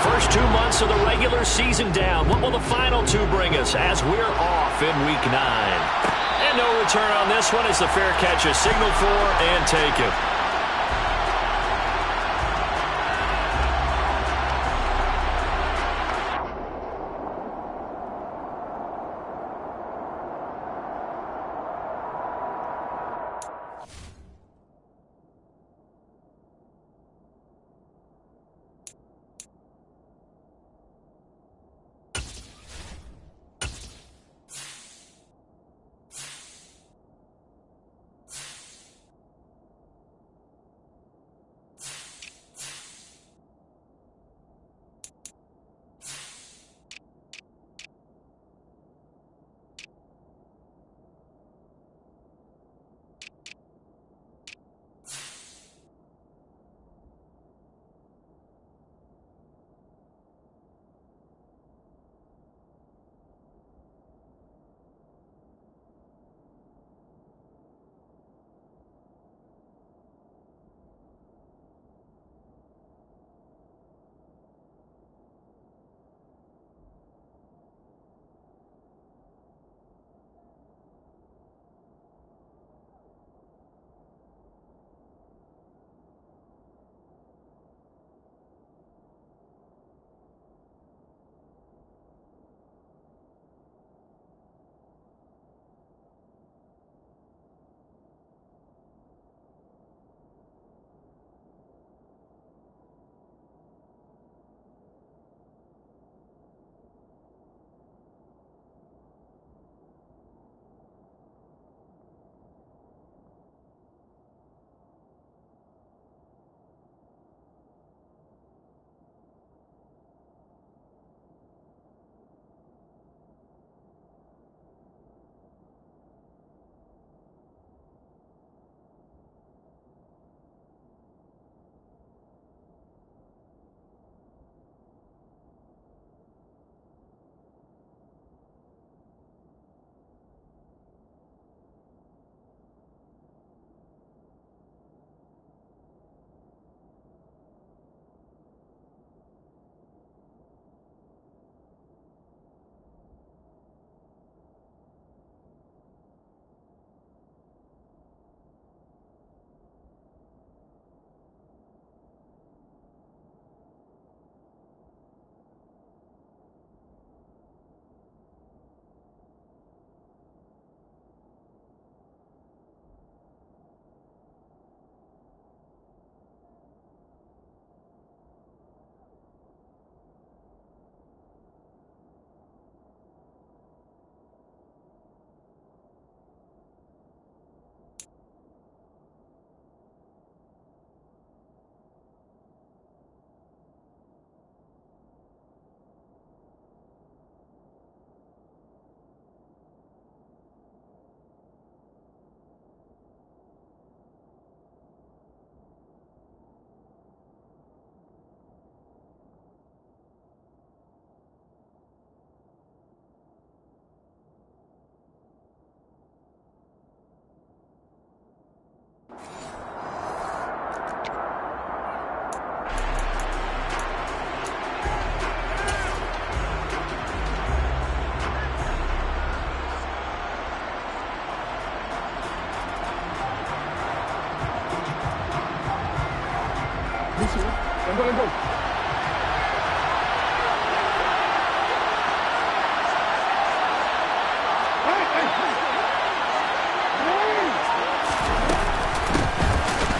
First 2 months of the regular season down. What will the final two bring us as we're off in Week 9? And no return on this one as the fair catch is signaled for and taken.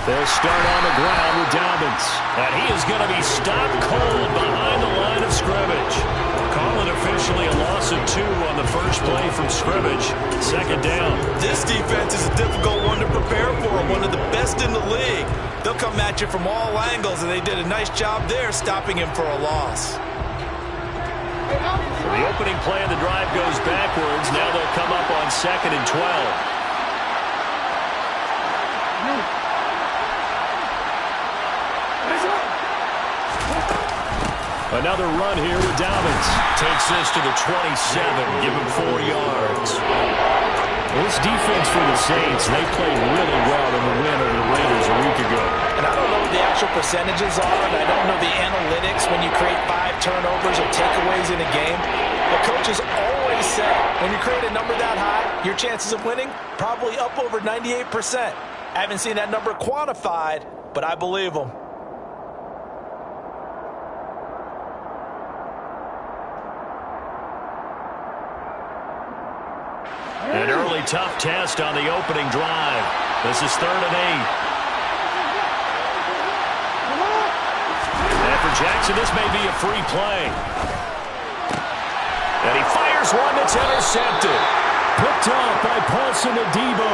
They'll start on the ground with Dobbins. And he is going to be stopped cold behind the line of scrimmage. Call it officially a loss of 2 on the first play from scrimmage. Second down. This defense is a difficult one to prepare for, one of the best in the league. They'll come at you from all angles, and they did a nice job there stopping him for a loss. So the opening play of the drive goes backwards. Now they'll come up on 2nd and 12. Another run here with Dobbins. Takes this to the 27. Give him 4 yards. Well, this defense for the Saints, they played really well in the win over the Raiders a week ago. And I don't know what the actual percentages are, and I don't know the analytics when you create 5 turnovers or takeaways in a game. But coaches always say when you create a number that high, your chances of winning probably up over 98%. I haven't seen that number quantified, but I believe them. An early tough test on the opening drive. This is 3rd and 8. And for Jackson, this may be a free play. And he fires one that's intercepted. Picked off by Paulson Adebo.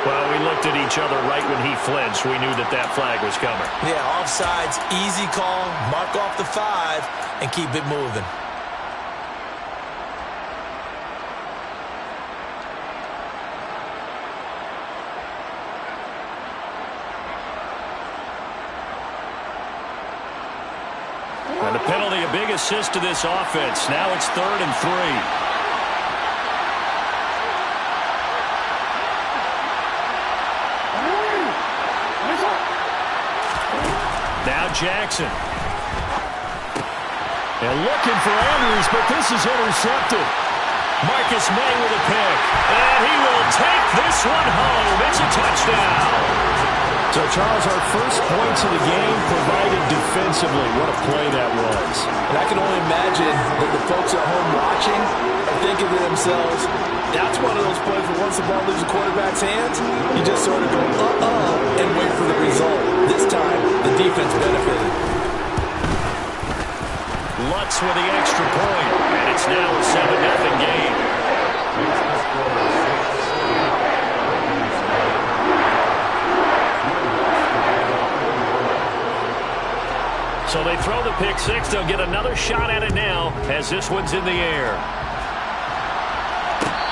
Well, we looked at each other right when he flinched. We knew that that flag was coming. Yeah, offsides, easy call, mark off the 5, and keep it moving. And the penalty, a big assist to this offense. Now it's 3rd and 3. Now Jackson. And looking for Andrews, but this is intercepted. Marcus May with a pick. And he will take this one home. It's a touchdown. So, Charles, our first points of the game provided defensively. What a play that was. And I can only imagine that the folks at home watching are thinking to themselves, that's one of those plays where once the ball leaves the quarterback's hands, you just sort of go, and wait for the result. This time, the defense benefited. Lutz with the extra point, and it's now a 7-0 game. So they throw the pick 6. They'll get another shot at it now as this one's in the air.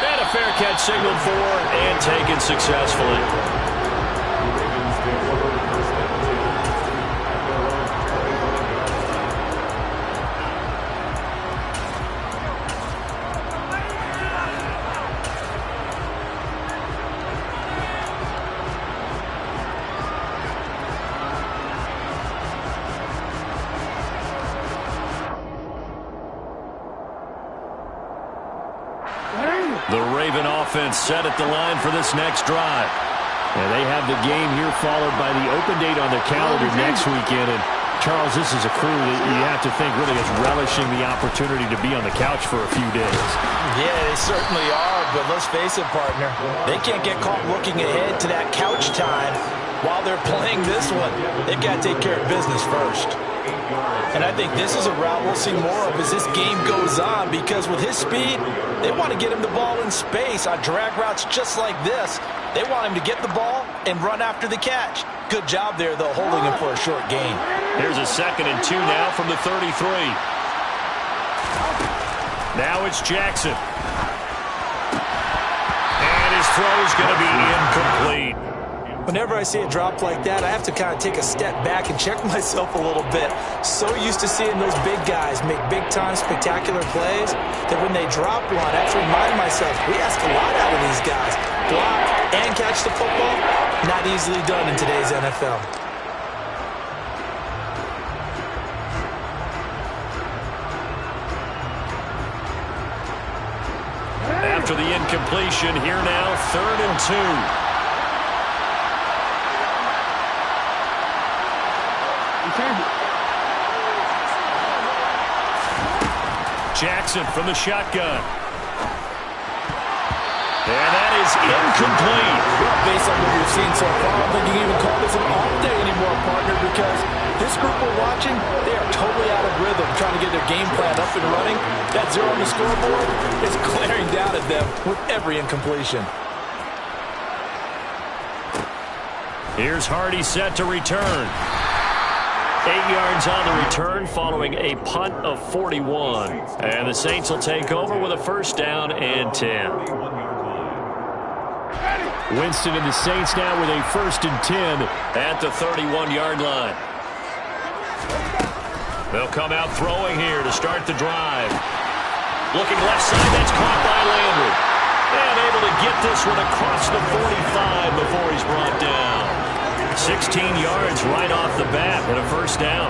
And a fair catch signaled for and taken successfully. The Raven offense set at the line for this next drive. And they have the game here followed by the open date on their calendar next weekend. And Charles, this is a crew that you have to think really is relishing the opportunity to be on the couch for a few days. Yeah, they certainly are, but let's face it, partner. They can't get caught looking ahead to that couch time while they're playing this one. They've got to take care of business first. And I think this is a route we'll see more of as this game goes on, because with his speed, they want to get him the ball in space on drag routes just like this. They want him to get the ball and run after the catch. Good job there, though, holding him for a short gain. Here's a 2nd and 2 now from the 33. Now it's Jackson. And his throw is going to be incomplete. Whenever I see a drop like that, I have to kind of take a step back and check myself a little bit. So used to seeing those big guys make big-time spectacular plays that when they drop one, I have to remind myself, we ask a lot out of these guys. Block and catch the football, not easily done in today's NFL. After the incompletion, here now, 3rd and 2. Jackson from the shotgun. And that is incomplete. Well, based on what we've seen so far, I don't think you can even call this an off day anymore, partner, because this group we're watching, they are totally out of rhythm, trying to get their game plan up and running. That 0 on the scoreboard is glaring down at them with every incompletion. Here's Hardy set to return. 8 yards on the return following a punt of 41. And the Saints will take over with a 1st down and 10. Winston and the Saints now with a 1st and 10 at the 31-yard line. They'll come out throwing here to start the drive. Looking left side, that's caught by Landry. And able to get this one across the 45 before he's brought down. 16 yards right off the bat and a first down.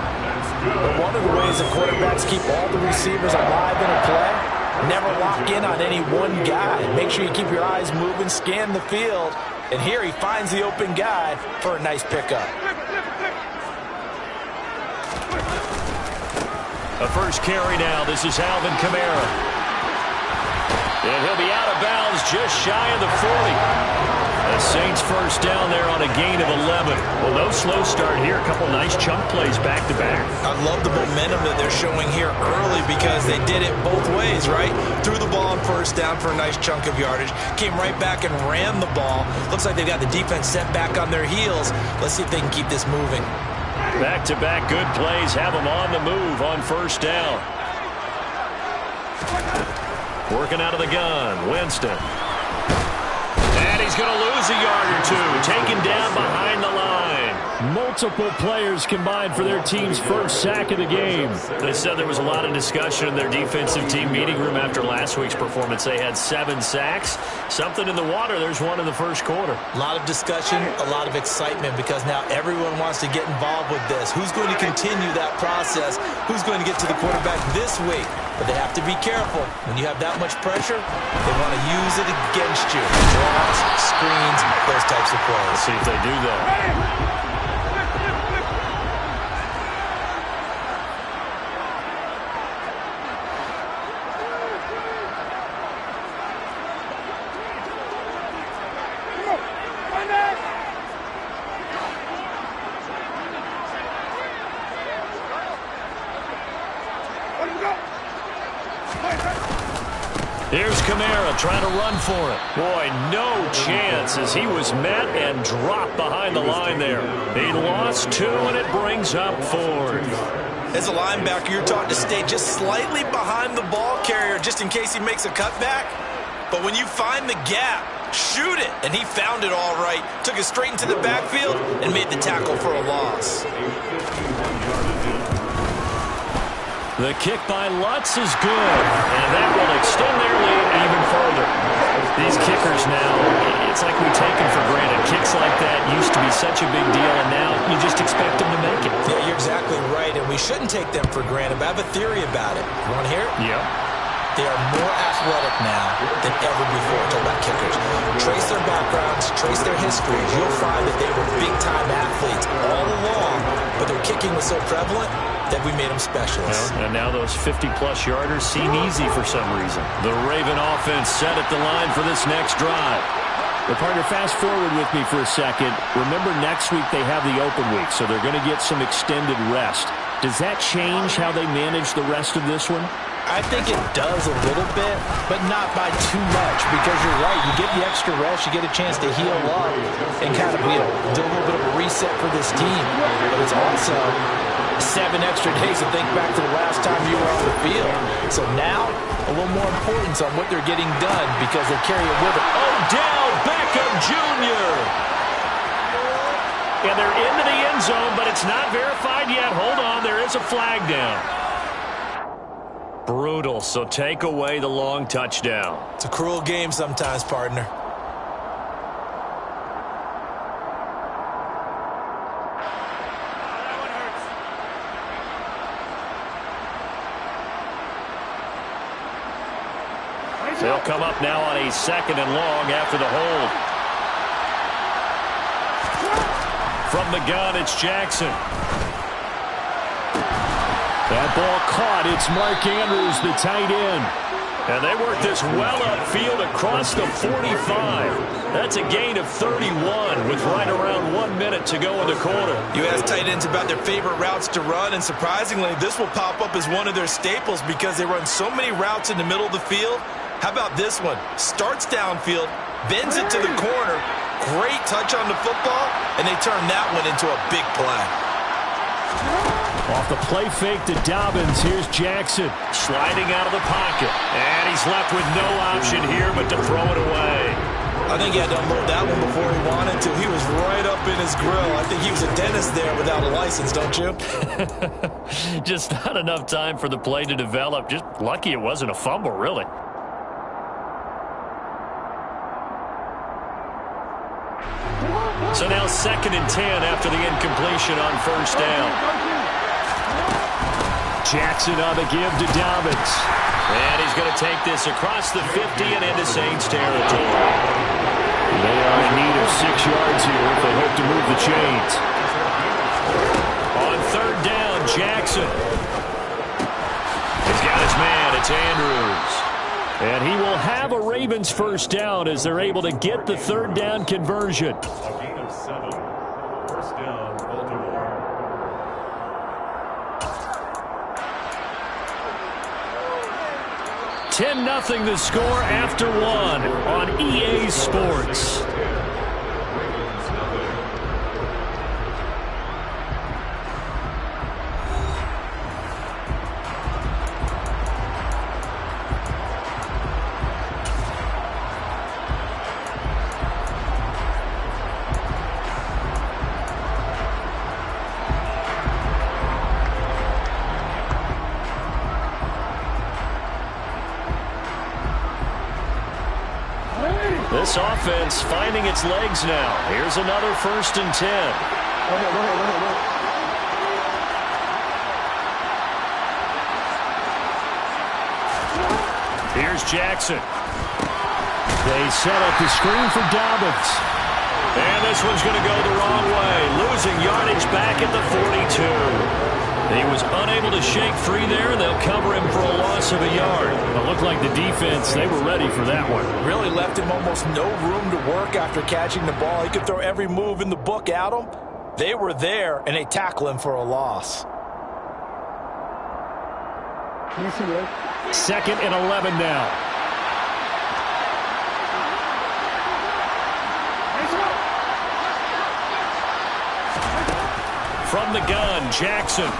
But one of the ways that quarterbacks keep all the receivers alive in a play, never lock in on any one guy. Make sure you keep your eyes moving, scan the field. And here he finds the open guy for a nice pickup. A first carry now. This is Alvin Kamara. And he'll be out of bounds just shy of the 40. The Saints first down there on a gain of 11. Well, no slow start here. A couple nice chunk plays back-to-back. I love the momentum that they're showing here early because they did it both ways, right? Threw the ball on first down for a nice chunk of yardage. Came right back and ran the ball. Looks like they've got the defense set back on their heels. Let's see if they can keep this moving. Back-to-back good plays have them on the move on first down. Working out of the gun, Winston. And he's going to lose a yard or two. Taken down behind the line. Multiple players combined for their team's first sack of the game. They said there was a lot of discussion in their defensive team meeting room after last week's performance. They had 7 sacks. Something in the water. There's one in the first quarter. A lot of discussion, a lot of excitement because now everyone wants to get involved with this. Who's going to continue that process? Who's going to get to the quarterback this week? But they have to be careful. When you have that much pressure, they want to use it against you. Draws, screens, those types of plays. Let's see if they do that. Here's Kamara trying to run for it. Boy, no chance as he was met and dropped behind the line there. He lost 2, and it brings up 4th. As a linebacker, you're taught to stay just slightly behind the ball carrier just in case he makes a cutback. But when you find the gap, shoot it. And he found it all right. Took it straight into the backfield and made the tackle for a loss. The kick by Lutz is good, and that will extend their lead even further. These kickers now, it's like we take them for granted. Kicks like that used to be such a big deal, and now you just expect them to make it. Yeah, you're exactly right, and we shouldn't take them for granted, but I have a theory about it. You want to hear it? Yeah. They are more athletic now than ever before. Talk about kickers. Trace their backgrounds, trace their histories. You'll find that they were big-time athletes all along, but their kicking was so prevalent that we made them specialists. And now those 50-plus yarders seem easy for some reason. The Raven offense set at the line for this next drive. Well, partner, fast forward with me for a second. Remember, next week they have the open week, so they're going to get some extended rest. Does that change how they manage the rest of this one? I think it does a little bit, but not by too much, because you're right. You get the extra rest, you get a chance to heal up and kind of do a little bit of a reset for this team. But it's also 7 extra days to think back to the last time you were on the field. So now, a little more importance on what they're getting done because they carry it with them. Odell Beckham Jr. And they're into the end zone, but it's not verified yet. Hold on, there is a flag down. Brutal, so take away the long touchdown. It's a cruel game sometimes, partner. They'll come up now on a 2nd and long after the hold. From the gun, it's Jackson. That ball caught. It's Mark Andrews, the tight end. And they work this well upfield across the 45. That's a gain of 31 with right around 1 minute to go in the quarter. You ask tight ends about their favorite routes to run, and surprisingly, this will pop up as one of their staples because they run so many routes in the middle of the field. How about this one? Starts downfield, bends it to the corner, great touch on the football, and they turn that one into a big play. Off the play fake to Dobbins, here's Jackson. Sliding out of the pocket, and he's left with no option here but to throw it away. I think he had to unload that one before he wanted to. He was right up in his grill. I think he was a dentist there without a license, don't you? Just not enough time for the play to develop. Just lucky it wasn't a fumble, really. So now 2nd and 10 after the incompletion on first down. Jackson on the give to Dobbins. And he's going to take this across the 50 and into Saints territory. They are in need of 6 yards here if they hope to move the chains. On 3rd down, Jackson. He's got his man. It's Andrews. And he will have a Ravens first down as they're able to get the 3rd down conversion. A gain of 7. First down, Baltimore. 10-0 the score after 1 on EA Sports. This offense finding its legs now. Here's another 1st and 10. Here's Jackson. They set up the screen for Dobbins. And this one's going to go the wrong way. Losing yardage back at the 42. He was unable to shake free there, and they'll cover him for a loss of a yard. It looked like the defense, they were ready for that one. Really left him almost no room to work after catching the ball. He could throw every move in the book at him. They were there, and they tackle him for a loss. 2nd and 11 now. From the gun, Jackson.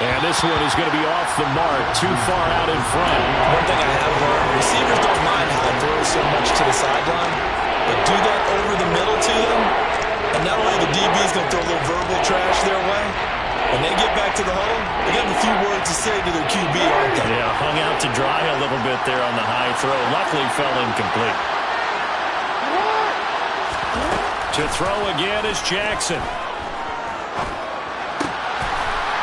And this one is going to be off the mark, too far out in front. One thing I have learned, receivers don't mind high throws so much to the sideline, but do that over the middle to them, and not only the DB's going to throw a little verbal trash their way, when they get back to the huddle, they got a few words to say to their QB, aren't they? Yeah, hung out to dry a little bit there on the high throw. Luckily fell incomplete. To throw again is Jackson.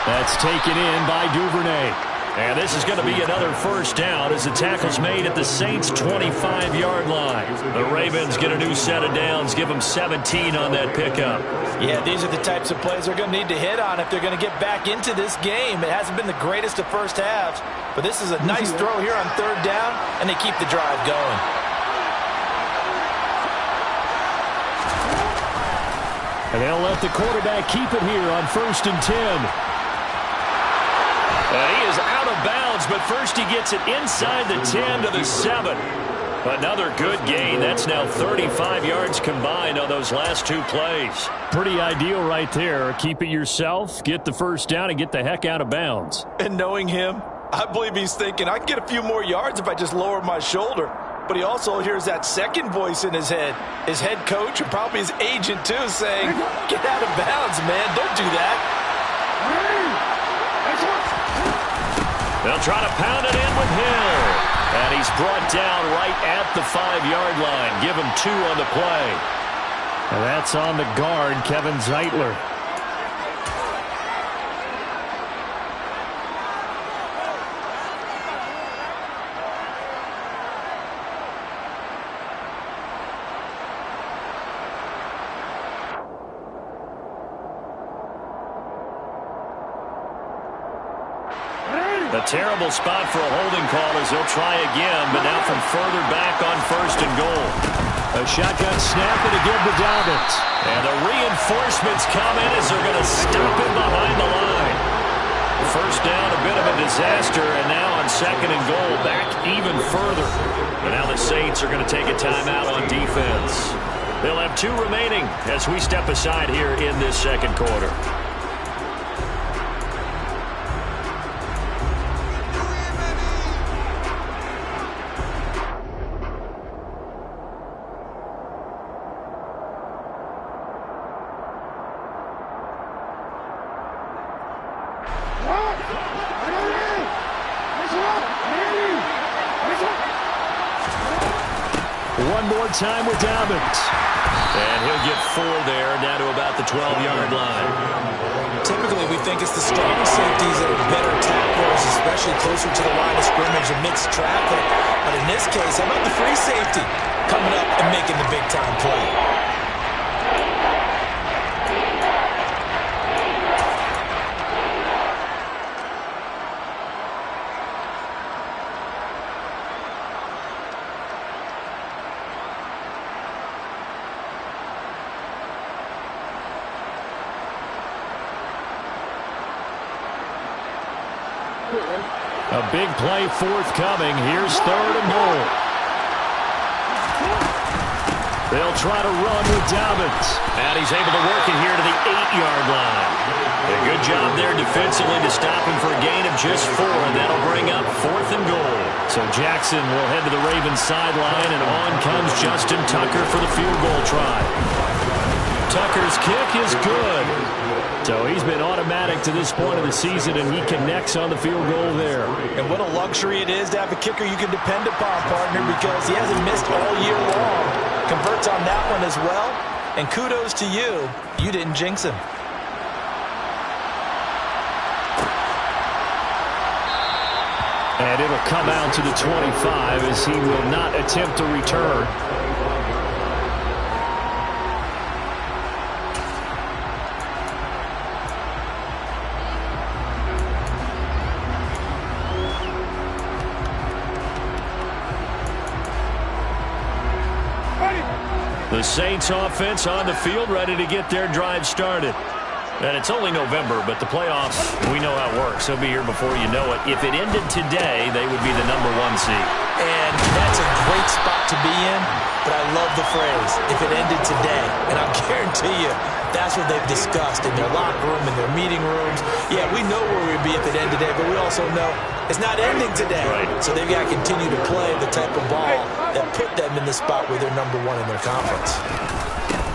That's taken in by Duvernay. And this is going to be another first down as the tackle's made at the Saints' 25-yard line. The Ravens get a new set of downs, give them 17 on that pickup. Yeah, these are the types of plays they're going to need to hit on if they're going to get back into this game. It hasn't been the greatest of first halves, but this is a nice throw here on 3rd down, and they keep the drive going. And they'll let the quarterback keep it here on 1st and 10. And he is out of bounds, but first he gets it inside the 10 to the 7. Another good gain. That's now 35 yards combined on those last 2 plays. Pretty ideal right there. Keep it yourself, get the first down, and get the heck out of bounds. And knowing him, I believe he's thinking, I can get a few more yards if I just lower my shoulder. But he also hears that second voice in his head coach, and probably his agent too, saying, get out of bounds, man. Don't do that. They'll try to pound it in with Hill. And he's brought down right at the 5-yard line. Give him 2 on the play. And that's on the guard, Kevin Zeitler. A terrible spot for a holding call as they'll try again, but now from further back on 1st and goal. A shotgun snap and a give to Dobbins. And the reinforcements come in as they're going to stop him behind the line. First down, a bit of a disaster, and now on 2nd and goal, back even further. And now the Saints are going to take a timeout on defense. They'll have 2 remaining as we step aside here in this 2nd quarter. One more time with Dobbins. And he'll get 4 there, down to about the 12-yard line. Typically, we think it's the strong safeties that are better tacklers, especially closer to the line of scrimmage amidst traffic. But in this case, how about the free safety coming up and making the big-time play? A big play forthcoming. Here's 3rd and goal. They'll try to run with Dobbins. And he's able to work it here to the 8-yard line. A good job there defensively to stop him for a gain of just 4, and that'll bring up 4th and goal. So Jackson will head to the Ravens sideline, and on comes Justin Tucker for the field goal try. Tucker's kick is good. So he's been automatic to this point of the season, and he connects on the field goal there. And what a luxury it is to have a kicker you can depend upon, partner, because he hasn't missed all year long. Converts on that one as well. And kudos to you. You didn't jinx him. And it'll come out to the 25 as he will not attempt to return. The Saints offense on the field, ready to get their drive started. And it's only November, but the playoffs, we know how it works. They'll be here before you know it. If it ended today, they would be the #1 seed. And that's a great spot to be in, but I love the phrase, if it ended today. And I'll guarantee you, that's what they've discussed in their locker room, in their meeting rooms. Yeah, we know where we'd be if it ended today, but we also know it's not ending today. Right. So they've got to continue to play the type of ball that put them in the spot where they're #1 in their conference.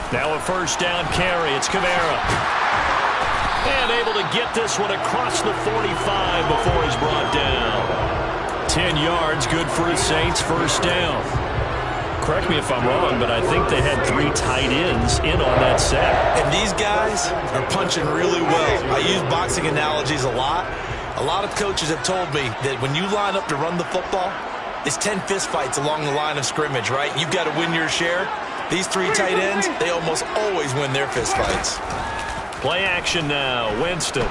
Now a 1st down carry. It's Kamara. And able to get this one across the 45 before he's brought down. 10 yards, good for the Saints, 1st down. Correct me if I'm wrong, but I think they had 3 tight ends in on that set. And these guys are punching really well. I use boxing analogies a lot. A lot of coaches have told me that when you line up to run the football, it's 10 fistfights along the line of scrimmage, right? You've got to win your share. These 3 tight ends, they almost always win their fistfights. Play action now. Winston.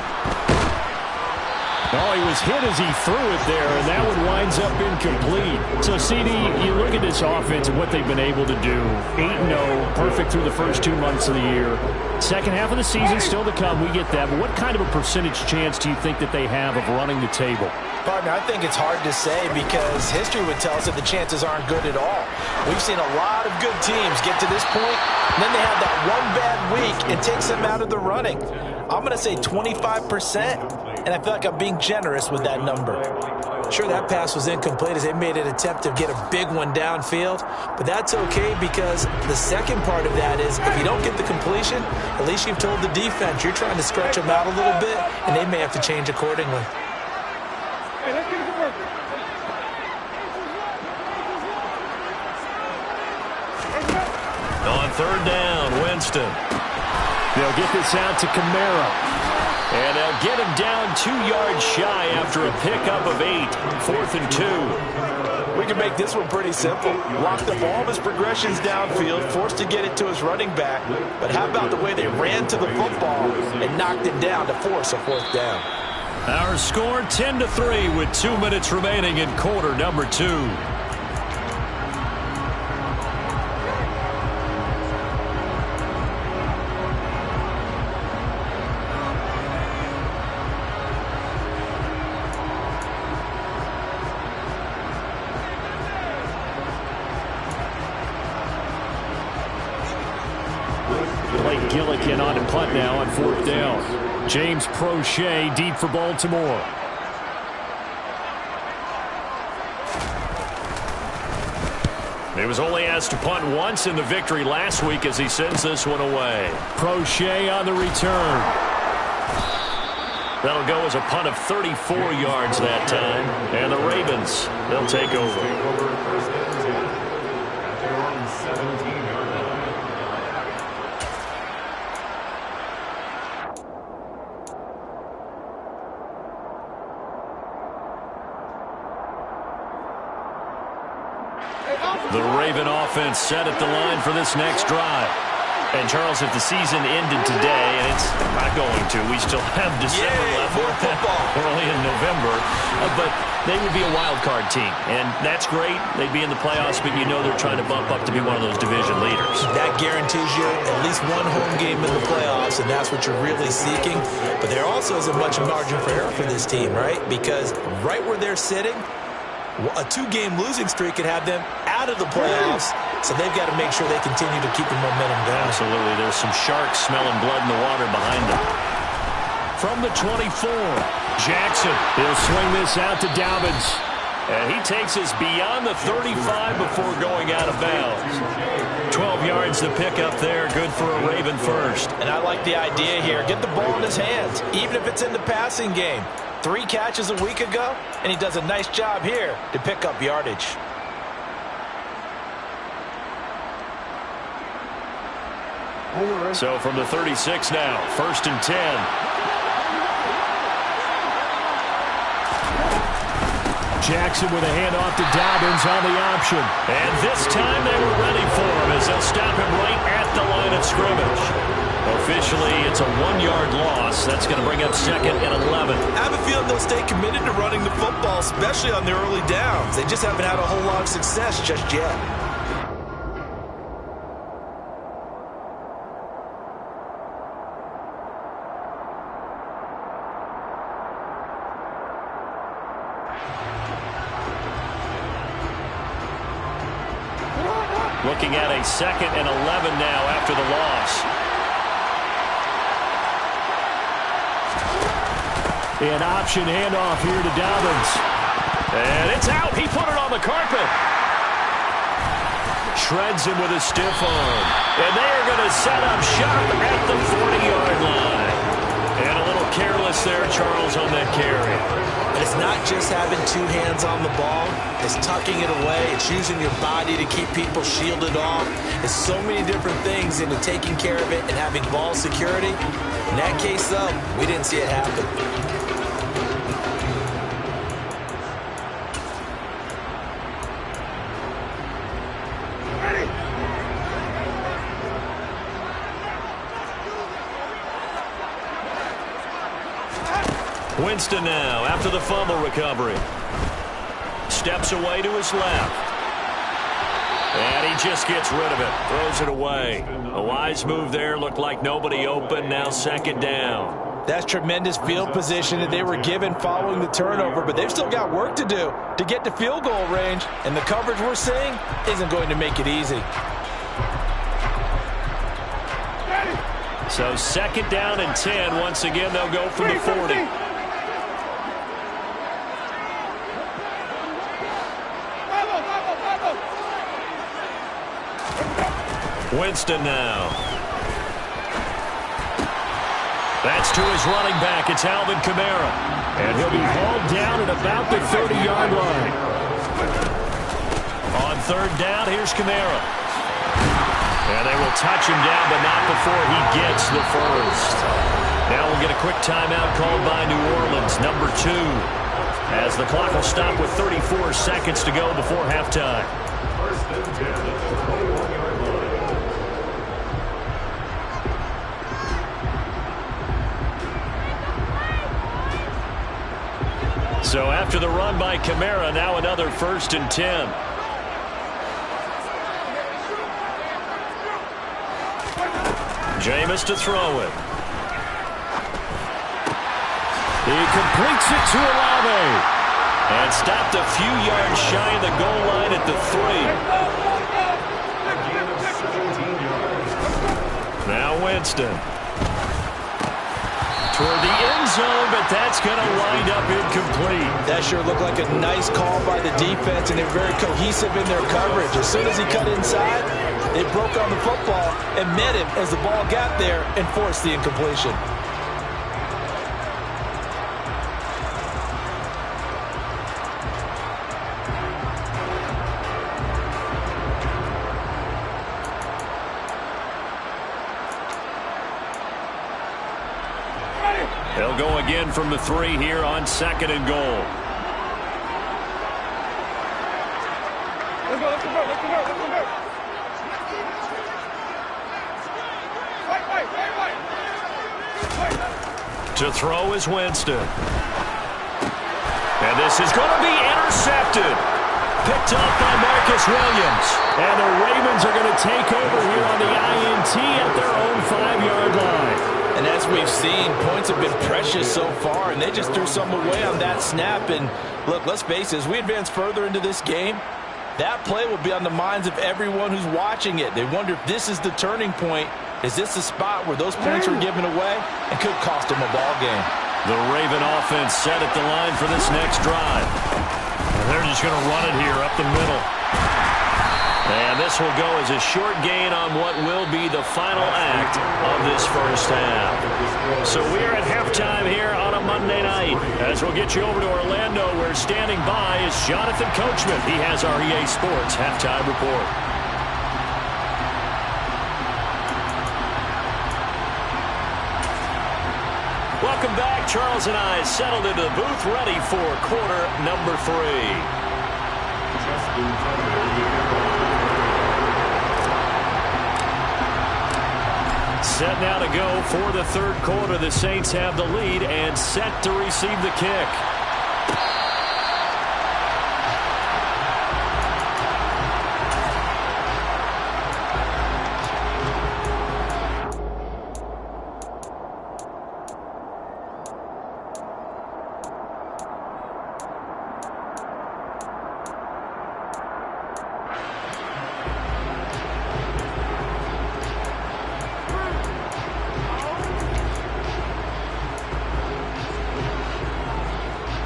Oh, he was hit as he threw it there, and that one winds up incomplete. So, CD, you look at this offense and what they've been able to do. 8-0, perfect through the first 2 months of the year. Second half of the season still to come. We get that. But what kind of a percentage chance do you think that they have of running the table? Partner, I think it's hard to say because history would tell us that the chances aren't good at all. We've seen a lot of good teams get to this point, and then they have that one bad week and takes them out of the running. I'm going to say 25%, and I feel like I'm being generous with that number. Sure, that pass was incomplete as they made an attempt to get a big one downfield, but that's okay because the second part of that is if you don't get the completion, at least you've told the defense you're trying to stretch them out a little bit, and they may have to change accordingly. On 3rd down, Winston. They'll get this out to Kamara. And they'll get him down 2 yards shy after a pickup of 8. 4th and 2. We can make this one pretty simple. Locked up all of his progressions downfield, forced to get it to his running back. But how about the way they ran to the football and knocked it down to force a 4th down? Our score 10-3 with 2 minutes remaining in quarter number 2. Gillikin on to punt now on 4th down. James Prochet deep for Baltimore. He was only asked to punt once in the victory last week as he sends this one away. Prochet on the return. That'll go as a punt of 34 yards that time. And the Ravens, they'll take over. The Raven offense set at the line for this next drive. And, Charles, if the season ended today, and it's not going to, we still have December left. More football. We're only in November. But they would be a wild card team. And that's great. They'd be in the playoffs, but you know they're trying to bump up to be one of those division leaders. That guarantees you at least one home game in the playoffs, and that's what you're really seeking. But there also isn't much margin for error for this team, right? Because right where they're sitting, a 2-game losing streak could have them out of the playoffs. So they've got to make sure they continue to keep the momentum going. Absolutely. There's some sharks smelling blood in the water behind them. From the 24, Jackson. He'll swing this out to Dobbins. And he takes us beyond the 35 before going out of bounds. 12 yards to pick up there. Good for a Raven first. And I like the idea here. Get the ball in his hands, even if it's in the passing game. 3 catches a week ago, and he does a nice job here to pick up yardage. So from the 36 now, 1st and 10. Jackson with a handoff to Dobbins on the option. And this time they were ready for him as they'll stop him right at the line of scrimmage. Officially, it's a 1-yard loss. That's going to bring up 2nd and 11. I have a feeling they'll stay committed to running the football, especially on their early downs. They just haven't had a whole lot of success just yet. Looking at a 2nd and 11 now after the loss. An option handoff here to Dobbins. And it's out. He put it on the carpet. Shreds him with a stiff arm. And they are going to set up shop at the 40-yard line. And a little careless there, Charles, on that carry. It's not just having 2 hands on the ball. It's tucking it away. It's using your body to keep people shielded off. It's so many different things into taking care of it and having ball security. In that case, though, we didn't see it happen. Winston now after the fumble recovery. Steps away to his left. And he just gets rid of it. Throws it away. A wise move there. Looked like nobody open. Now 2nd down. That's tremendous field position that they were given following the turnover, but they've still got work to do to get to field goal range, and the coverage we're seeing isn't going to make it easy. So 2nd down and 10. Once again, they'll go from the 40. Winston now. That's to his running back. It's Alvin Kamara. And he'll be hauled down at about the 30-yard line. On 3rd down, here's Kamara. And they will touch him down, but not before he gets the first. Now we'll get a quick timeout called by New Orleans, number 2. As the clock will stop with 34 seconds to go before halftime. 1st and 10 at the 21-yard line. So after the run by Kamara, now another 1st and 10. Jameis to throw it. He completes it to Olave. And stopped a few yards shy of the goal line at the 3. Now Winston. Toward the end zone, but that's going to wind up incomplete. That sure looked like a nice call by the defense, and they're very cohesive in their coverage. As soon as he cut inside, they broke on the football and met him as the ball got there and forced the incompletion. They'll go again from the 3 here on 2nd and goal. To throw is Winston. And this is going to be intercepted. Picked up by Marcus Williams. And the Ravens are going to take over here on the INT at their own 5-yard line. And as we've seen, points have been precious so far, and they just threw some away on that snap. And look, let's face it, as we advance further into this game, that play will be on the minds of everyone who's watching it. They wonder if this is the turning point. Is this the spot where those points are given away and could cost them a ball game? The Raven offense set at the line for this next drive. And they're just going to run it here up the middle. And this will go as a short gain on what will be the final act of this first half. So we are at halftime here on a Monday night. As we'll get you over to Orlando, where standing by is Jonathan Coachman. He has our EA Sports halftime report. Welcome back. Charles and I settled into the booth, ready for quarter number 3. Set now to go for the third quarter. The Saints have the lead and set to receive the kick.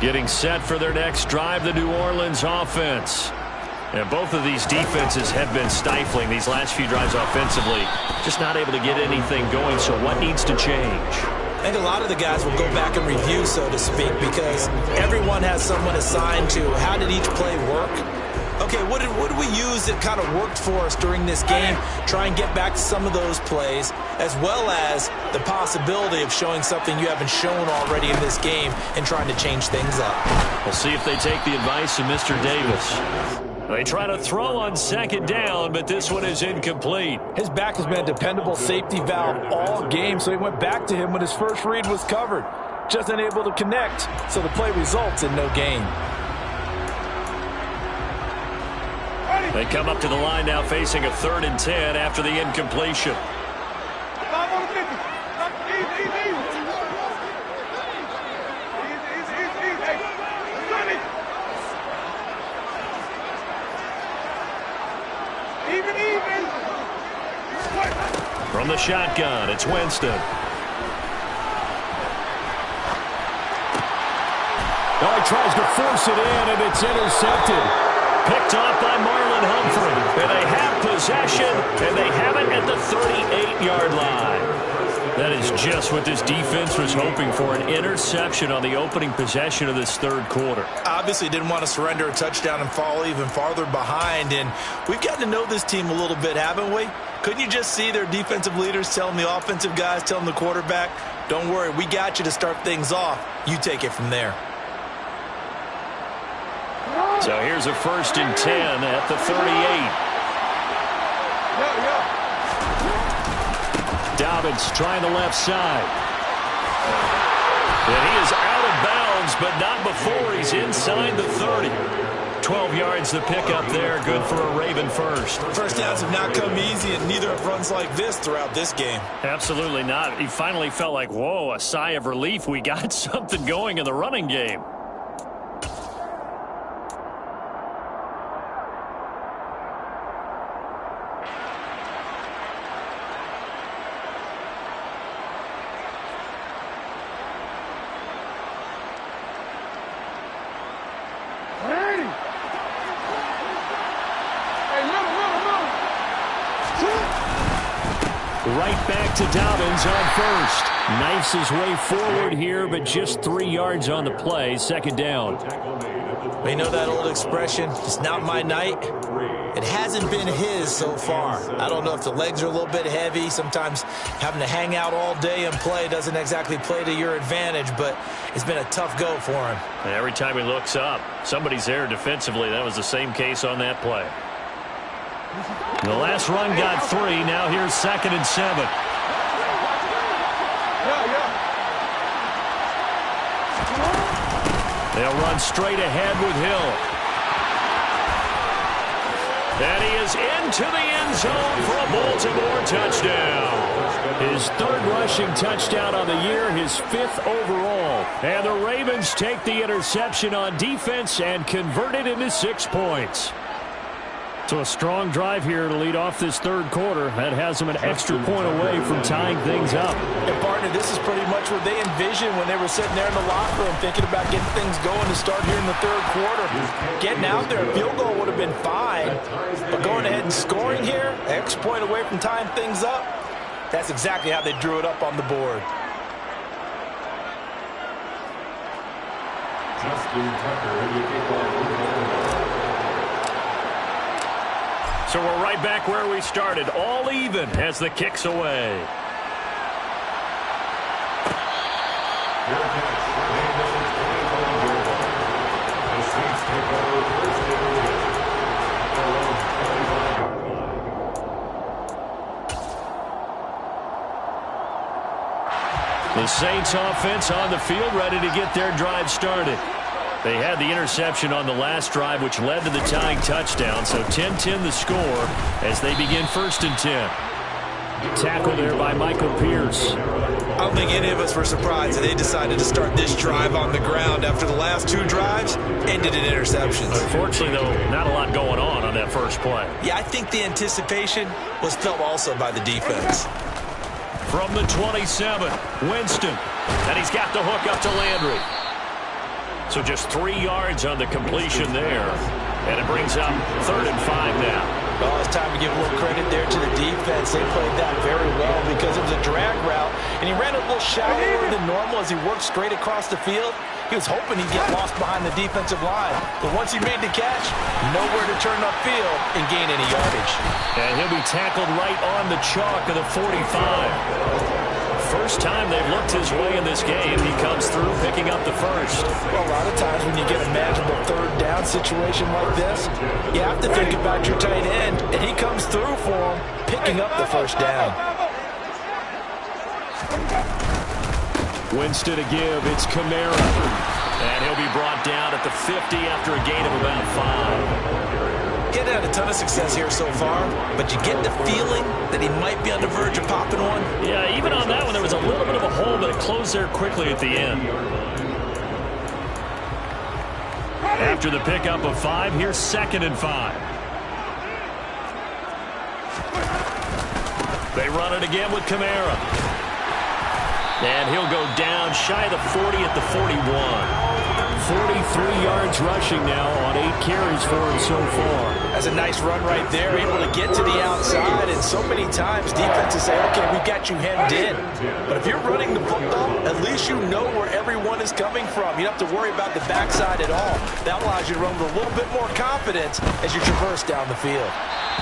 Getting set for their next drive, the New Orleans offense. And both of these defenses have been stifling these last few drives offensively. Just not able to get anything going, so what needs to change? I think a lot of the guys will go back and review, so to speak, because everyone has someone assigned to how did each play work. Okay, what did we use that kind of worked for us during this game? Try and get back to some of those plays, as well as the possibility of showing something you haven't shown already in this game and trying to change things up. We'll see if they take the advice of Mr. Davis. They try to throw on second down, but this one is incomplete. His back has been a dependable safety valve all game, so he went back to him when his first read was covered. Just unable to connect, so the play results in no gain. They come up to the line now facing a 3rd and 10 after the incompletion. From the shotgun, it's Winston. Oh, he tries to force it in, and it's intercepted. Picked off by Marlon Humphrey. And they have possession, and they have it at the 38-yard line. That is just what this defense was hoping for, an interception on the opening possession of this third quarter. Obviously didn't want to surrender a touchdown and fall even farther behind, and we've gotten to know this team a little bit, haven't we? Couldn't you just see their defensive leaders telling the offensive guys, telling the quarterback, don't worry, we got you to start things off. You take it from there. So here's a 1st and 10 at the 38. Dobbins trying the left side. And he is out of bounds, but not before he's inside the 30. 12 yards to pick up there. Good for a Raven first. First downs have not come easy, and neither have runs like this throughout this game. Absolutely not. He finally felt like, whoa, a sigh of relief. We got something going in the running game. Right back to Dobbins on first. Knifes his way forward here, but just 3 yards on the play. 2nd down. We know that old expression, it's not my night. It hasn't been his so far. I don't know if the legs are a little bit heavy. Sometimes having to hang out all day and play doesn't exactly play to your advantage, but it's been a tough go for him. And every time he looks up, somebody's there defensively. That was the same case on that play. The last run got 3. Now here's 2nd and 7. They'll run straight ahead with Hill. And he is into the end zone for a Baltimore touchdown. His 3rd rushing touchdown on the year, his 5th overall. And the Ravens take the interception on defense and convert it into 6 points. So a strong drive here to lead off this 3rd quarter. That has them an extra point away from tying things up. And partner, this is pretty much what they envisioned when they were sitting there in the locker room thinking about getting things going to start here in the 3rd quarter. Getting out there, a field goal would have been fine. But going ahead and scoring here, extra point away from tying things up, that's exactly how they drew it up on the board. So we're right back where we started, all even as the kick's away. The Saints offense on the field, ready to get their drive started. They had the interception on the last drive, which led to the tying touchdown. So 10-10 the score as they begin 1st and 10. Tackle there by Michael Pierce. I don't think any of us were surprised that they decided to start this drive on the ground after the last 2 drives ended in interceptions. Unfortunately, though, not a lot going on that first play. Yeah, I think the anticipation was felt also by the defense. From the 27, Winston. And he's got the hook up to Landry. So just 3 yards on the completion there. And it brings up 3rd and 5 now. Well, it's time to give a little credit there to the defense. They played that very well because it was a drag route. And he ran a little shallower than normal as he worked straight across the field. He was hoping he'd get lost behind the defensive line. But once he made the catch, nowhere to turn upfield and gain any yardage. And he'll be tackled right on the chalk of the 45. First time they've looked his way in this game. He comes through picking up the first. Well, a lot of times when you get a manageable 3rd down situation like this, you have to think about your tight end, and he comes through for him, picking up the 1st down. Winston to give. It's Kamara. And he'll be brought down at the 50 after a gain of about 5. He hasn't had a ton of success here so far, but you get the feeling that he might be on the verge of popping one. Yeah, even on that one, there was a little bit of a hole, but it closed there quickly at the end. After the pickup of 5, here's 2nd and 5. They run it again with Kamara. And he'll go down shy of the 40 at the 41. 43 yards rushing now on 8 carries for him so far. That's a nice run right there, able to get to the outside. And so many times defenses say, okay, we've got you hemmed in. But if you're running the football, at least you know where everyone is coming from. You don't have to worry about the backside at all. That allows you to run with a little bit more confidence as you traverse down the field.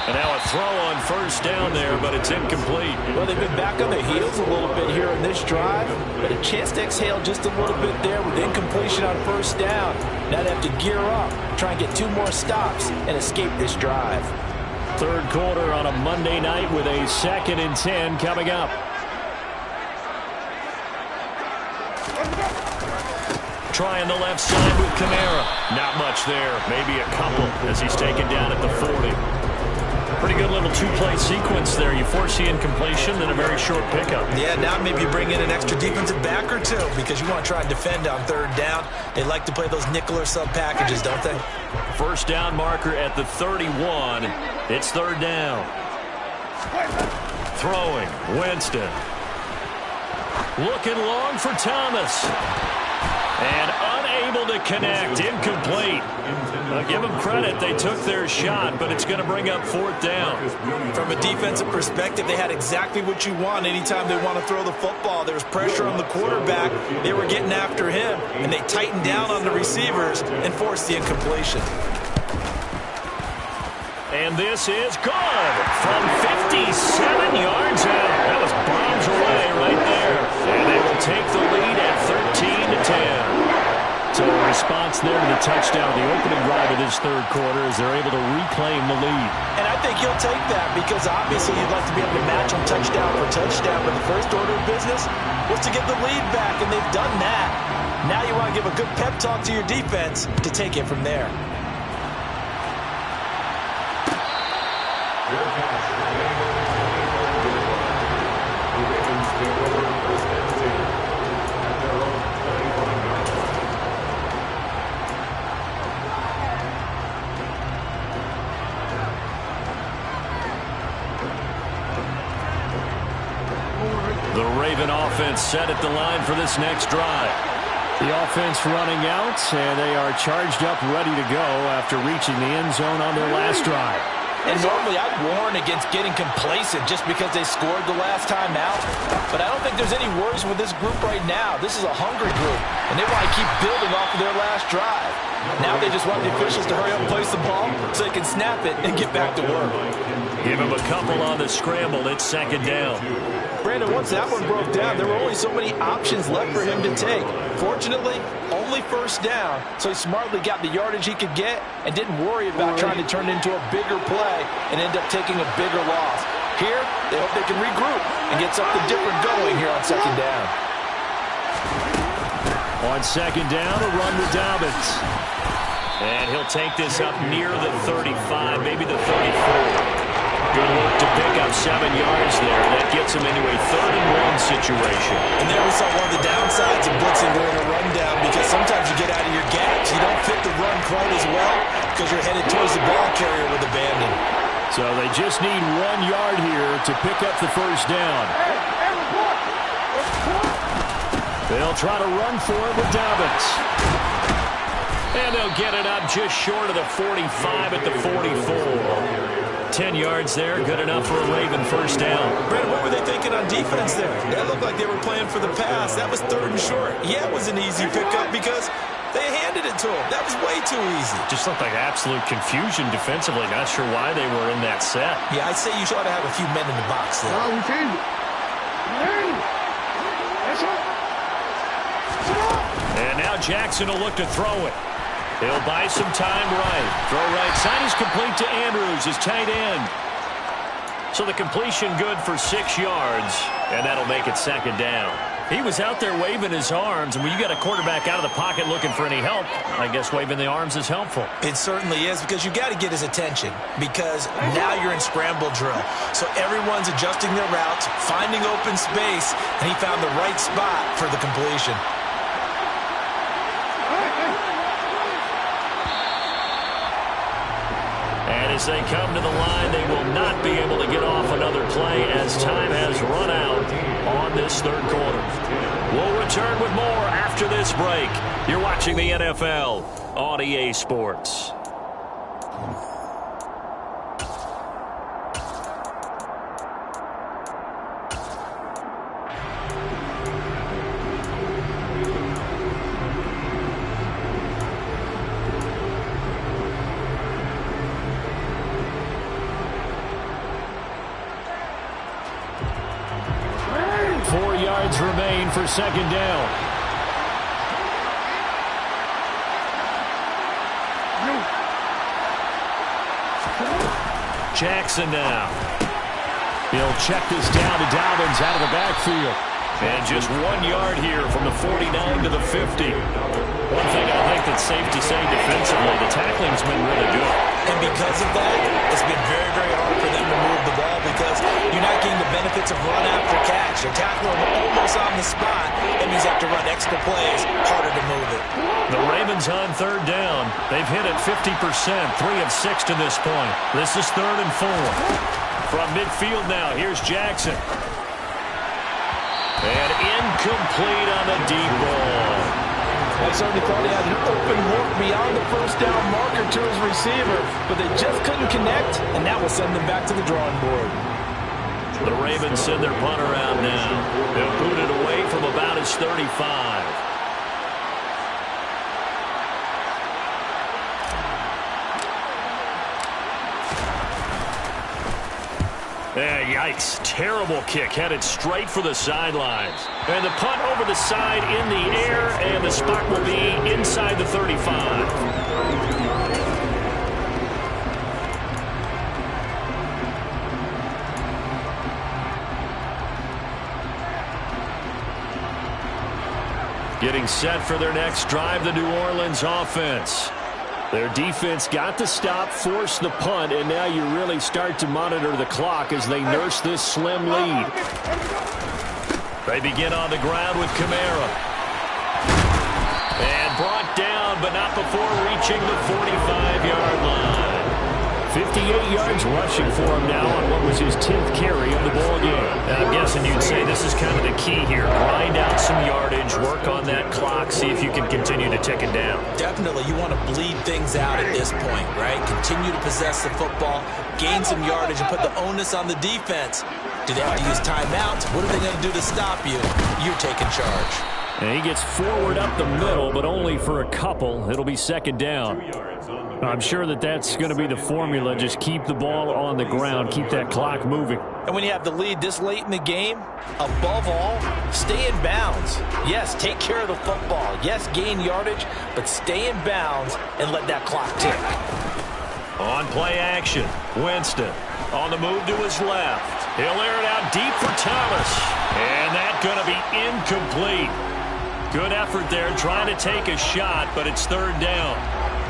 And now a throw on 1st down there, but it's incomplete. Well, they've been back on their heels a little bit here in this drive, but a chance to exhale just a little bit there with incompletion on 1st down. Now they have to gear up, try and get 2 more stops, and escape this drive. 3rd quarter on a Monday night with a 2nd and 10 coming up. Trying the left side with Kamara. Not much there. Maybe a couple as he's taken down at the 40. Pretty good little 2-play sequence there. You force the incompletion, then a very short pickup. Yeah, now maybe you bring in an extra defensive back or 2 because you want to try and defend on 3rd down. They like to play those nickel or sub packages, don't they? 1st down marker at the 31. It's 3rd down. Throwing, Winston. Looking long for Thomas. And unable to connect. Incomplete. I'll give them credit. They took their shot, but it's going to bring up 4th down. From a defensive perspective, they had exactly what you want anytime they want to throw the football. There was pressure on the quarterback. They were getting after him, and they tightened down on the receivers and forced the incompletion. And this is good from 57 yards out. That was bombs away right there. And they will take the lead at 13-10. So a response there to the touchdown, the opening drive of this third quarter, as they're able to reclaim the lead. And I think you'll take that because obviously you'd like to be able to match them touchdown for touchdown, but the first order of business was to get the lead back, and they've done that. Now you want to give a good pep talk to your defense to take it from there. The Raven offense set at the line for this next drive. The offense running out, and they are charged up, ready to go after reaching the end zone on their last drive. And normally I'd warn against getting complacent just because they scored the last time out. But I don't think there's any worries with this group right now. This is a hungry group, and they want to keep building off of their last drive. Now they just want the officials to hurry up and place the ball so they can snap it and get back to work. Give him a couple on the scramble. It's second down. Brandon, once that one broke down, there were only so many options left for him to take. Fortunately, only first down, so he smartly got the yardage he could get and didn't worry about trying to turn it into a bigger play and end up taking a bigger loss. Here, they hope they can regroup and get something different going here on second down. On second down, a run with Dobbins. And he'll take this up near the 35, maybe the 34. Good work to pick up 7 yards there. That gets him into a 3rd-and-1 situation. And there we saw one of the downsides of blitzing during a rundown, because sometimes you get out of your gaps. You don't fit the run quite as well because you're headed towards the ball carrier with abandon. So they just need 1 yard here to pick up the first down. They'll try to run for it with Dobbins. And they'll get it up just short of the 45 at the 44. 10 yards there, good enough for a Raven first down. Brandon, what were they thinking on defense there? That looked like they were playing for the pass. That was 3rd and short. Yeah, it was an easy pickup because they handed it to him. That was way too easy. Just looked like absolute confusion defensively. Not sure why they were in that set. Yeah, I'd say you should have a few men in the box there. And now Jackson will look to throw it. He'll buy some time right. Throw right side is complete to Andrews, his tight end. So the completion good for 6 yards, and that'll make it second down. He was out there waving his arms, and when you got a quarterback out of the pocket looking for any help, I guess waving the arms is helpful. It certainly is, because you got to get his attention, because now you're in scramble drill. So everyone's adjusting their routes, finding open space, and he found the right spot for the completion. And as they come to the line, they will not be able to get off another play as time has run out on this third quarter. We'll return with more after this break. You're watching the NFL on EA Sports. Remain for second down. Jackson now. He'll check this down to Dobbins out of the backfield. And just 1 yard here from the 49 to the 50. One thing I think that's safe to say defensively, the tackling's been really good. And because of that, it's been very, very hard for them to move the ball because you're not getting the benefits of run after catch. You're tackling them almost on the spot. It means you have to run extra plays, harder to move it. The Ravens on third down. They've hit it 50%, 3 of 6 to this point. This is 3rd and 4. From midfield now, here's Jackson. And incomplete on the deep ball. I certainly thought he had an open look beyond the first down marker to his receiver, but they just couldn't connect, and that will send them back to the drawing board. The Ravens send their punt around now. They'll boot it away from about his 35. Yikes. Terrible kick. Headed straight for the sidelines. And the punt over the side in the air, and the spot will be inside inside the 35. Getting set for their next drive, the New Orleans offense. Their defense got the stop, forced the punt, and now you really start to monitor the clock as they nurse this slim lead. They begin on the ground with Kamara. And brought down, but not before reaching the 45-yard line. 58 yards rushing for him now on what was his 10th carry of the ball game. And I'm guessing you'd say this is kind of the key here. Grind out some yardage, work on that clock, see if you can continue to tick it down. Definitely, you want to bleed things out at this point, right? Continue to possess the football, gain some yardage, and put the onus on the defense. Do they have to use timeouts? What are they going to do to stop you? You're taking charge. And he gets forward up the middle, but only for a couple. It'll be second down. I'm sure that's going to be the formula. Just keep the ball on the ground. Keep that clock moving. And when you have the lead this late in the game, above all, stay in bounds. Yes, take care of the football. Yes, gain yardage, but stay in bounds and let that clock tick. On play action, Winston on the move to his left. He'll air it out deep for Thomas. And that's going to be incomplete. Good effort there trying to take a shot, but it's third down.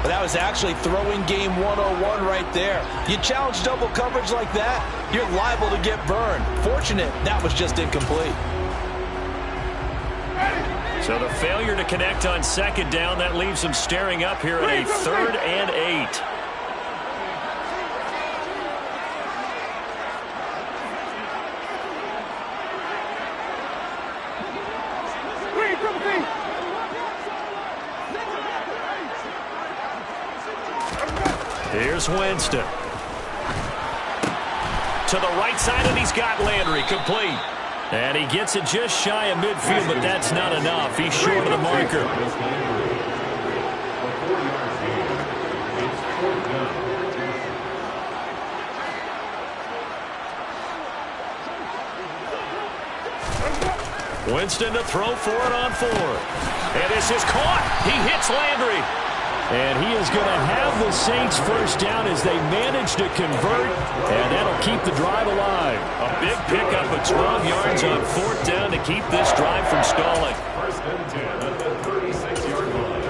But that was actually throwing game 101 right there. You challenge double coverage like that, you're liable to get burned. Fortunate that was just incomplete. So the failure to connect on second down, that leaves them staring up here at a 3rd and 8. Here's Winston. To the right side, and he's got Landry complete. And he gets it just shy of midfield, but that's not enough. He's short of the marker. Winston to throw for it on 4. And this is caught. He hits Landry. And he is going to have the Saints first down as they manage to convert, and that'll keep the drive alive. A big pickup of 12 yards on 4th down to keep this drive from stalling. First and 10 at the 36-yard line.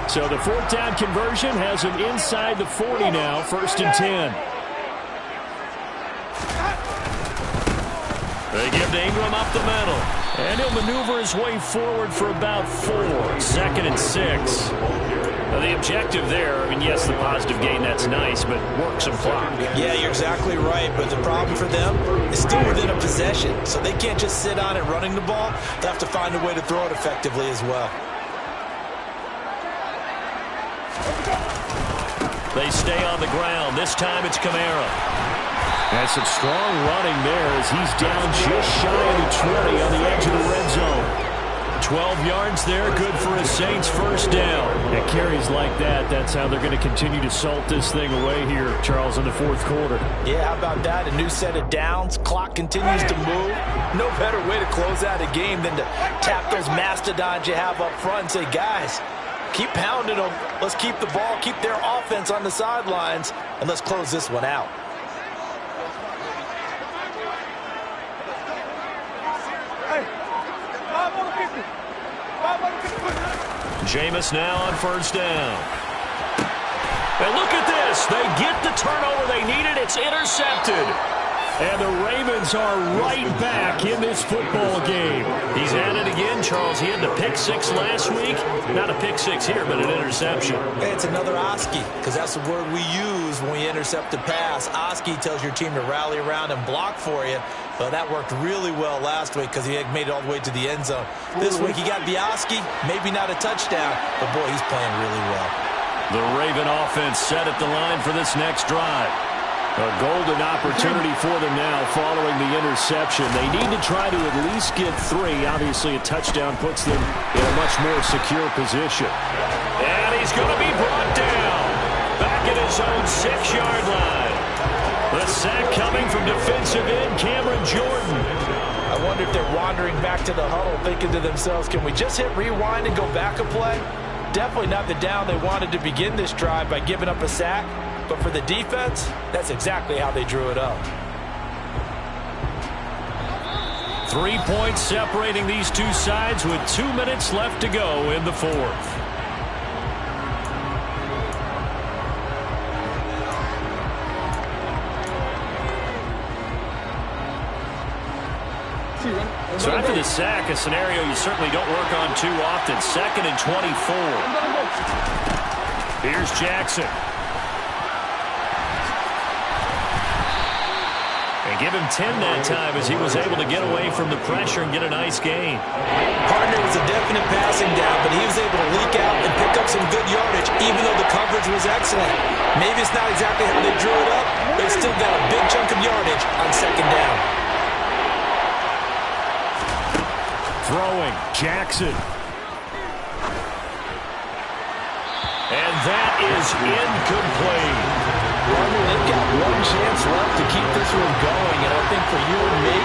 So the 4th down conversion has him inside the 40 now, 1st and 10. They give to Ingram up the middle. And he'll maneuver his way forward for about 4. 2nd and 6. Now the objective there, I mean, yes, the positive gain, that's nice, but work some clock. Yeah, you're exactly right. But the problem for them is still within a possession. So they can't just sit on it running the ball. They'll have to find a way to throw it effectively as well. They stay on the ground. This time it's Kamara. And some strong running there as he's down just shy of the 20 on the edge of the red zone. 12 yards there, good for a Saints first down. And carries like that, that's how they're going to continue to salt this thing away here, Charles, in the 4th quarter. Yeah, how about that? A new set of downs. Clock continues to move. No better way to close out a game than to tap those mastodons you have up front and say, guys, keep pounding them. Let's keep the ball, keep their offense on the sidelines, and let's close this one out. Jameis now on first down. And look at this. They get the turnover they needed. It's intercepted. And the Ravens are right back in this football game. He's at it again, Charles. He had the pick 6 last week. Not a pick 6 here, but an interception. Hey, it's another Oski, because that's the word we use when we intercept a pass. Oski tells your team to rally around and block for you. Well, that worked really well last week because he had made it all the way to the end zone. This week he got the Oski, maybe not a touchdown, but boy, he's playing really well. The Raven offense set at the line for this next drive. A golden opportunity for them now following the interception. They need to try to at least get 3. Obviously, a touchdown puts them in a much more secure position. And he's going to be brought down. Back at his own 6-yard line. The sack coming from defensive end Cameron Jordan. I wonder if they're wandering back to the huddle thinking to themselves, can we just hit rewind and go back a play? Definitely not the down they wanted to begin this drive by giving up a sack. But for the defense, that's exactly how they drew it up. 3 points separating these two sides with 2 minutes left to go in the fourth. So after the sack, a scenario you certainly don't work on too often. 2nd and 24. Here's Jackson. And give him 10 that time as he was able to get away from the pressure and get a nice gain. Partner was a definite passing down, but he was able to leak out and pick up some good yardage, even though the coverage was excellent. Maybe it's not exactly how they drew it up, but he still got a big chunk of yardage on 2nd down. Throwing, Jackson. And that is incomplete. They've got one chance left to keep this one going, and I think for you and me,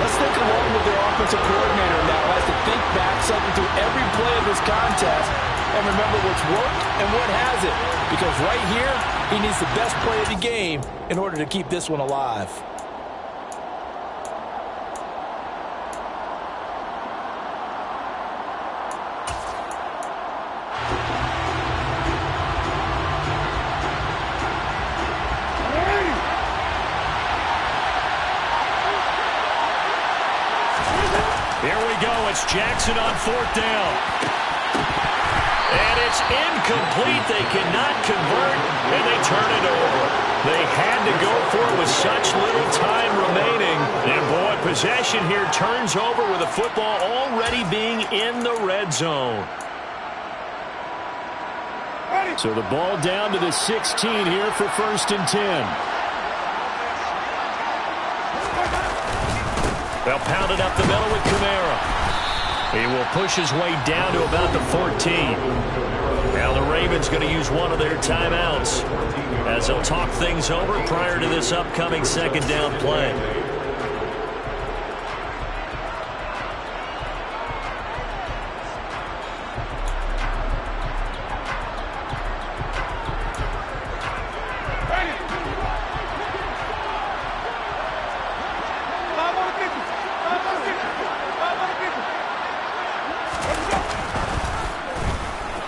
let's think along with their offensive coordinator now as to think back something through every play of this contest and remember what's worked and what hasn't. Because right here, he needs the best play of the game in order to keep this one alive. It's Jackson on 4th down. And it's incomplete. They cannot convert, and they turn it over. They had to go for it with such little time remaining. And, boy, possession here turns over with the football already being in the red zone. So the ball down to the 16 here for 1st and 10. They'll pound it up the middle with Kamara. He will push his way down to about the 14. Now the Ravens going to use one of their timeouts as they'll talk things over prior to this upcoming 2nd down play.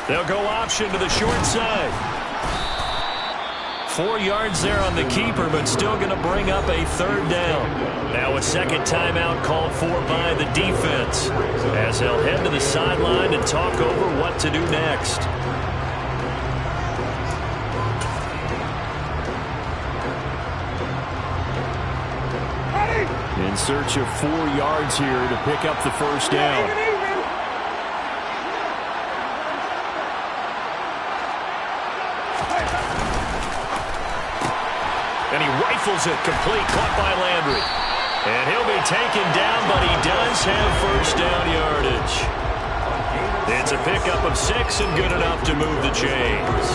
They'll go option to the short side. 4 yards there on the keeper, but still going to bring up a 3rd down. Now a 2nd timeout called for by the defense as they'll head to the sideline and talk over what to do next. In search of 4 yards here to pick up the 1st down. And he rifles it complete, caught by Landry. And he'll be taken down, but he does have 1st down yardage. It's a pickup of 6 and good enough to move the chains.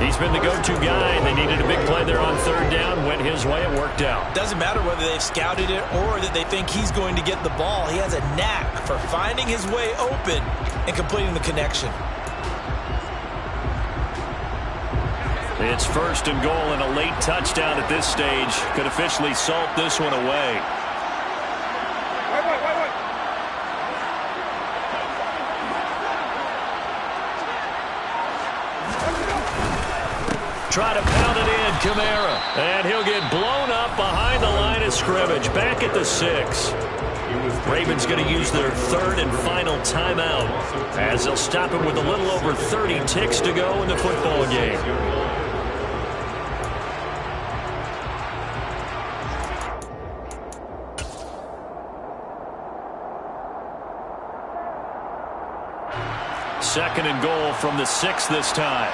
He's been the go-to guy, and they needed a big play there on 3rd down. Went his way, it worked out. Doesn't matter whether they've scouted it or that they think he's going to get the ball. He has a knack for finding his way open and completing the connection. It's 1st and goal, and a late touchdown at this stage could officially salt this one away. Try to pound it in, Kamara. And he'll get blown up behind the line of scrimmage. Back at the 6. Ravens going to use their 3rd and final timeout as they'll stop him with a little over 30 ticks to go in the football game. Second and goal from the 6 this time.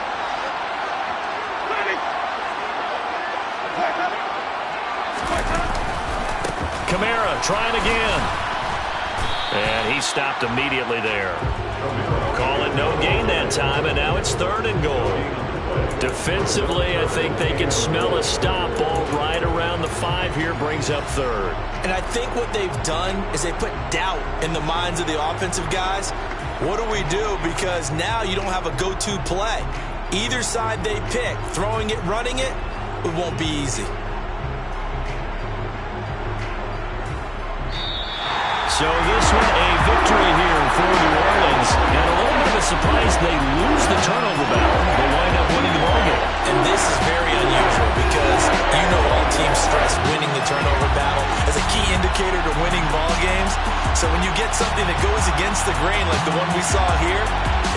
Kamara trying again. And he stopped immediately there. Call it no gain that time, and now it's 3rd and goal. Defensively, I think they can smell a stop. Ball right around the 5 here, brings up third. And I think what they've done is they put doubt in the minds of the offensive guys. What do we do? Because now you don't have a go-to play. Either side they pick, throwing it, running it, it won't be easy. So this one, a victory here for New Orleans. And a little bit of a surprise, they lose the turnover battle. They wind up winning the ballgame. And this is very unusual because you know all teams stress winning the turnover battle as a key indicator to winning ball games. So when you get something that goes against the grain like the one we saw here,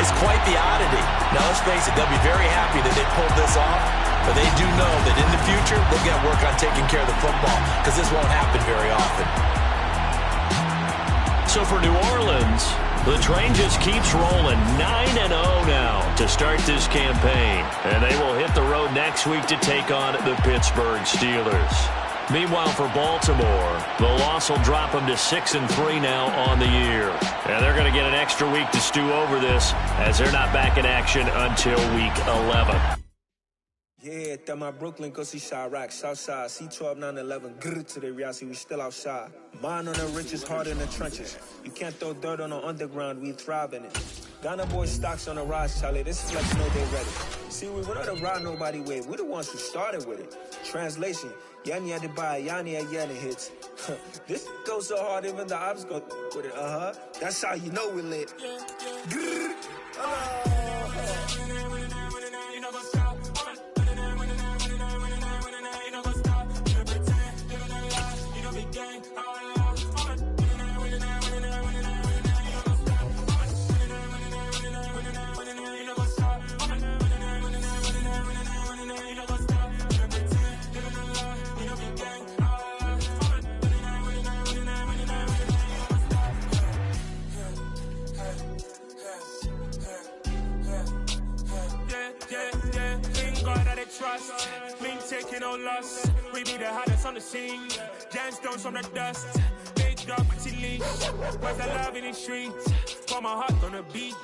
it's quite the oddity. Now let's face it, they'll be very happy that they pulled this off, but they do know that in the future they'll get work on taking care of the football because this won't happen very often. So for New Orleans, the train just keeps rolling 9-0 now to start this campaign. And they will hit the road next week to take on the Pittsburgh Steelers. Meanwhile, for Baltimore, the loss will drop them to 6-3 now on the year. And they're going to get an extra week to stew over this as they're not back in action until week 11. Yeah, that my Brooklyn, go see Chirac, Southside, C12, 911, grrr to the reality, we still outside. Mine on the riches, hard in the trenches. You can't throw dirt on the underground, we thrive in it. Ghana boys stocks on the rise, Charlie, this flex know they ready. See, we don't have to ride nobody wave, we the ones who started with it. Translation, Yanni had to buy, Yanni had Yanni hits. This goes so hard, even the ops go with it, That's how you know we lit. Grrr, trust, been taking no loss. We be the hottest on the scene. Gemstones from the dust. Big dog, pretty leash. Where's the love in the streets? Pour my heart on the beat.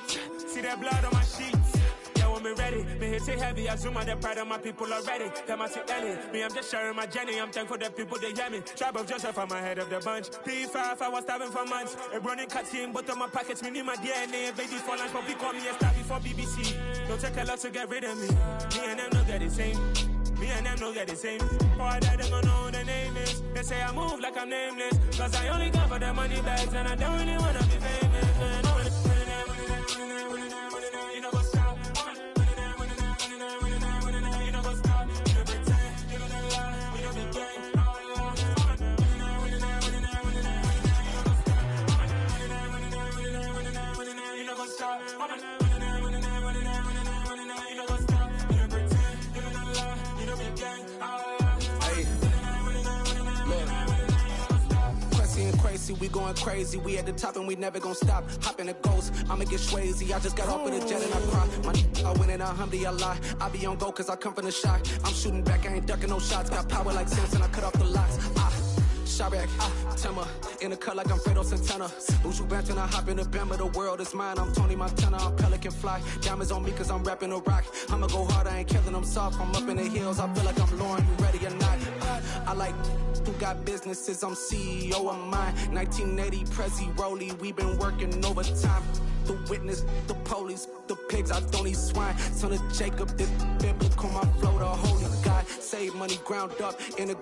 See that blood on my sheets. Yeah, when me ready, me hit it heavy. I zoom on the pride of my people already. Them I see early. Me, I'm just sharing my journey. I'm thankful that people they hear me. Tribe of Joseph, I'm ahead of the bunch. P5, I was starving for months. A running cut in both of my pockets. Me need my DNA. Baby for lunch, but we call me a star before BBC. Don't take a lot to get rid of me. Me and them don't get the same. Me and them don't get the same. For I die, they gon' know who the name is. They say I move like I'm nameless. Cause I only come for the money bags. And I don't really wanna be famous. You know what's up? You know what's up? You don't pretend. You don't lie. We don't be gang. You know what's up? We going crazy, we at the top and we never gonna stop. Hop in a ghost, I'ma get swayzy. I just got off with a jet and I cry. My I win in a Humvee, I lie. I be on go cause I come from the shot. I'm shooting back, I ain't ducking no shots. Got power like Samson, I cut off the locks. Chirac, Timmer, in the cut like I'm Fredo Santana. Buju Banton, I hop in the Bama, the world is mine. I'm Tony Montana, I'm Pelican Fly. Diamonds on me cause I'm rapping a rock. I'ma go hard, I ain't killing them soft. I'm up in the hills, I feel like I'm Lauren, you ready or not? I like who got businesses, I'm CEO of mine. 1980 Prezi Rolly, we been working overtime. The witness, the police, the pigs, I don't eat swine. Son of Jacob, this biblical, my flow, the holy God. Save money ground up in a